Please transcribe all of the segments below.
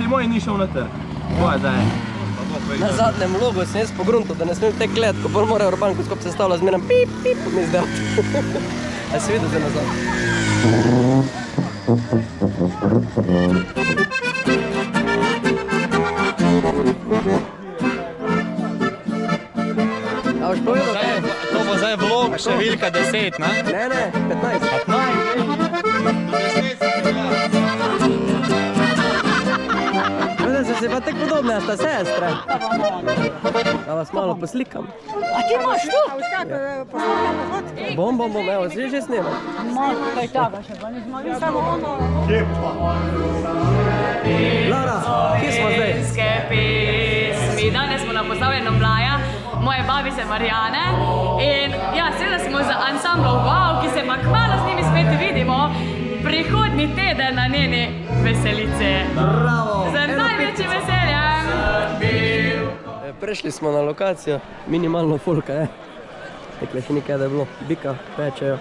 tisti moj ni šel na trg. Tvoje zdaj. Na zadnjem vlogu sem jaz pogruntil, da ne smem tek let, ko bolj morajo Urbanko skupaj se stavlja zmeram pip, pip, mi izdelati. A si videl zdaj nazad? A boš povedal, kaj? To bo zdaj vlog številka 10, ne? Ne, 15. 15? Vedem, se pa tek podobne, sta sestre. Da vas malo poslikam. A ti imaš tu? Bom, evo, že snimam. Kaj tega še pa nismo videli, samo ono. Lara, kje smo zdaj? Pesmi. Danes smo na postavljanju Mlaja, moje babice Marijane. In ja, seveda smo z ansamblom Wow, ki se pa kmalu z njimi spet vidimo prihodnji teden na njeni veselici. Bravo! Z največjim veseljem! Prešli smo na lokacijo, minimalno folka, Tekle še nekaj, da je bilo, bika, pečejo.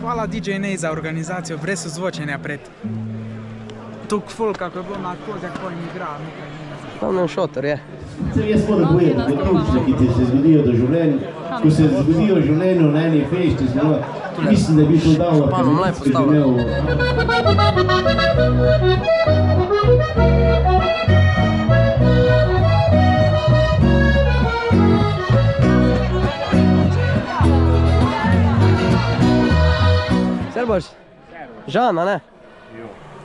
Hvala DJ Nej za organizacijo, brez ozvočenja pred tok folka, ko je bilo na kozjak, ko jim igra. Glavnem šotor je. Jaz moram povedati, dogodki, ki se zgodijo do življenja, ko se zgodijo v življenju na eni fešti, mislim, da bi to dalo, ker bi imel... Serboš? Žana, ne?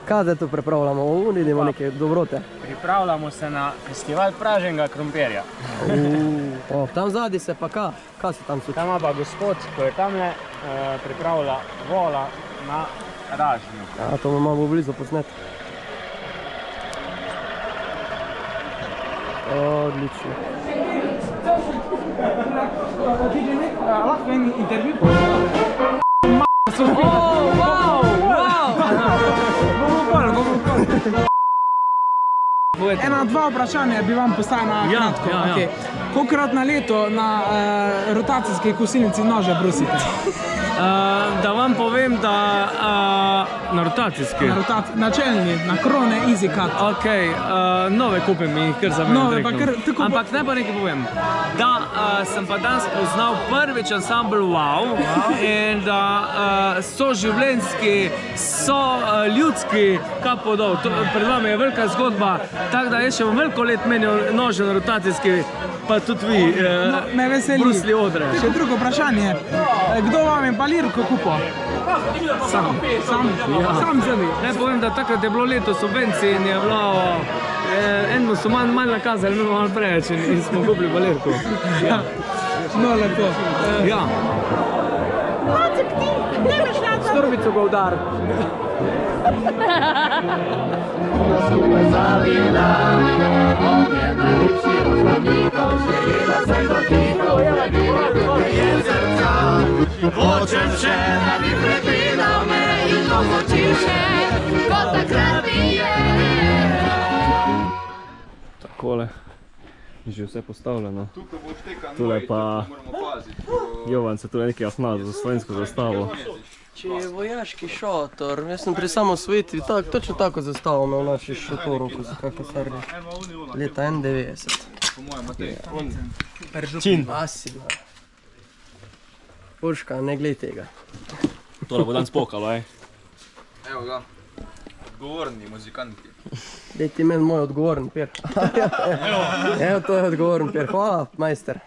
Kaj zdaj tu pripravljamo? Vidimo neke dobrote. Pripravljamo se na festival praženega krompirja. Tam zadnji se pa kaj? Kaj se tam suči? Tam pa gospod, ko je tamle, pripravlja vola na ražnju. Ja, to bomo malo blizu posneti. Odlično. Lahko en intervju? Dva vprašanja bi vam postavil na kratko. Kolikrat na leto na rotacijski kosilnici nože brusite? Da vam povem, da na rotacijski. Na čelni, na krone, easy cut. Ok, nove kupim in jih kar za mene. Ampak ne pa nekaj povem, da sem pa danes poznal prvič ansambl Wow in da so življenjski, so ljudski, kapo dol. Pred vami je velika zgodba, tako da jaz še bom veliko let menil nože na rotacijski, pa tudi vi, brusli odre. Še drugo vprašanje, kdo vam je balirko kupil? Sam sebi. Ne povem, da takrat je bilo leto subvencij in je bilo, enemu so manj nakazali, enemu malo preveč in smo kupili balirko. No, lepo. Ja. S torbico ga udar. Hočem še, da bi pregledal me in to hočiše, kot takrat mi je. Takole, že vse postavljeno. Tule pa Jovan se tule nekaj afnado za slovensko zastavo. Če je vojaški šotor, jaz sem pri samosvojitvi točno tako zastavo imel v naši šotoru, ko so kaj posarili. Leta 91. Čin. Asi, da. Urška, ne glej tega. Tole bo dan spokalo, Evo ga, odgovorni muzikanti. Dej ti meni moj odgovoren per. Evo, to je odgovoren per. Hvala, majster.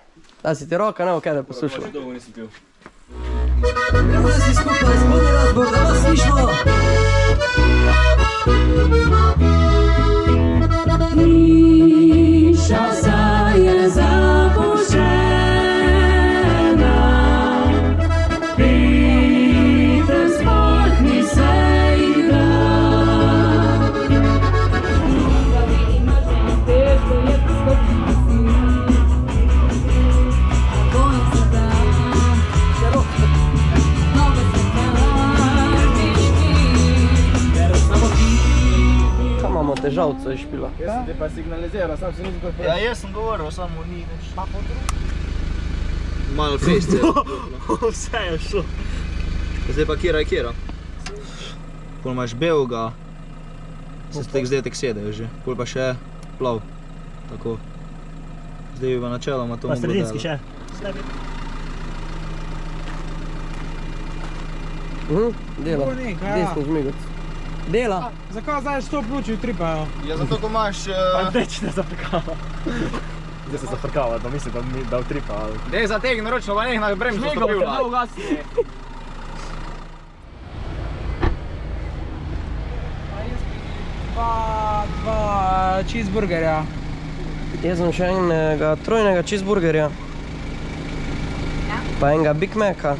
Da si ti roka, ne bo kaj da poslušala. Dolgo nisem pil. Gremo da si skupaj, zgodni razbor, da vas slišimo! Hiša vsa je zapuščena, Peter spolkni se igra. Težko je postopiti, bojim se da, noge se kartiški. Kaj imamo težavco iz špila? Jaz sem te pa signaliziral, sam se nisem kot prvi. Ja, jaz sem govoril, samo ni več. Malo fešce. Vse je šlo. Zdaj pa kjera je kjera. Pol imaš belega, Se zdaj tek sedejo že, pol pa še plav. Tako. Zdaj bi pa načeloma to moglo delati. Pa sredinski še? Dela, desni žmigoc. Dela. Zakaj zdaj što pluči utripajo? Ja, zato ko imaš... Pa teč ne zafrkava. Zdaj se zafrkava, da mislim, da utripa. Dej zategni ročno, pa nekaj na bremžno stopil. Dva cheeseburgerja. Jaz sem še enega trojnega cheeseburgerja. Pa enega Big Maca.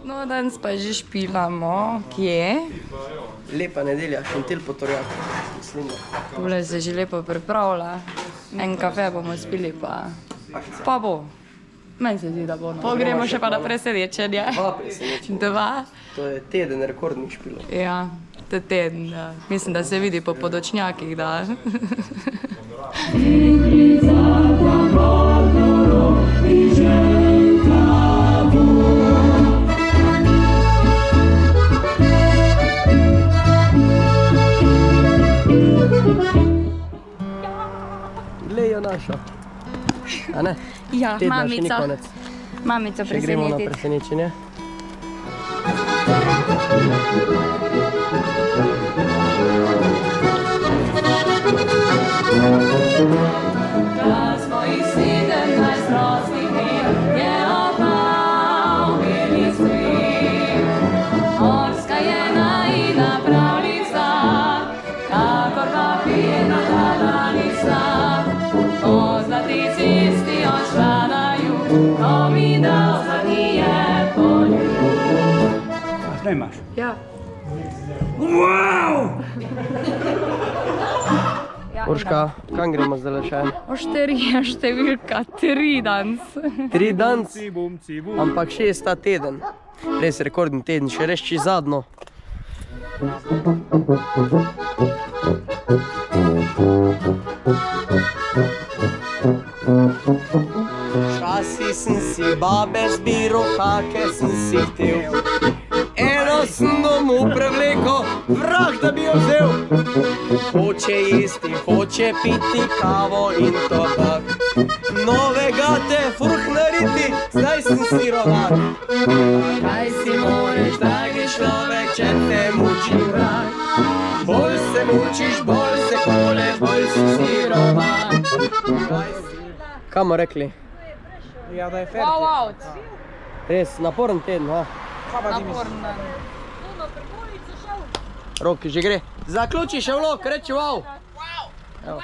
No, danes pa že špilamo. Kje? Lepa nedelja, Šentilj Potorjak. Tule se že lepo pripravlja. En kafe bomo spili pa bo. Meni se zdi, da bo. Pogremo še pa na presenečenje. Dva. To je teden rekordnih špilov. Ja, to je teden, da. Mislim, da se vidi po podočnjakih, da. Lejo našo. A ne? Ja, Tedna še ni mamica. konec. Mamica Še gremo na presenetiti. presenečenje. Na svojih 17 rosnih dni je opal beli svet. Morska je najina pravljica, kakor papirna danica. O zlati cesti odšla na jug, ko mi dal zlati je poljub. Snimaš? Ja. Urška, kam gremo zdaj še? Ošterija številka 3 danes. 3 danes, ampak 6 ta teden. Res rekordni teden, še reči zadnjo. Včasih sem si babe zbiral, hake sem si htel. Eno sem domov prevlekel, vrag da bi jo vzel. Hoče jesti, hoče piti kavo in tobak. Novega te furh nariti, zdaj sem sirovat. Kaj si moreš, dragi človek, če te muči vrag? Bolj se mučiš, bolj se koleš, bolj si sirovat. Kaj mu rekli? Ja, da je ferti. Wow, out. Res, naporen teden, ha? Naporn dan. Roki že gre. Zaključi še vlog, reči wow. Wow.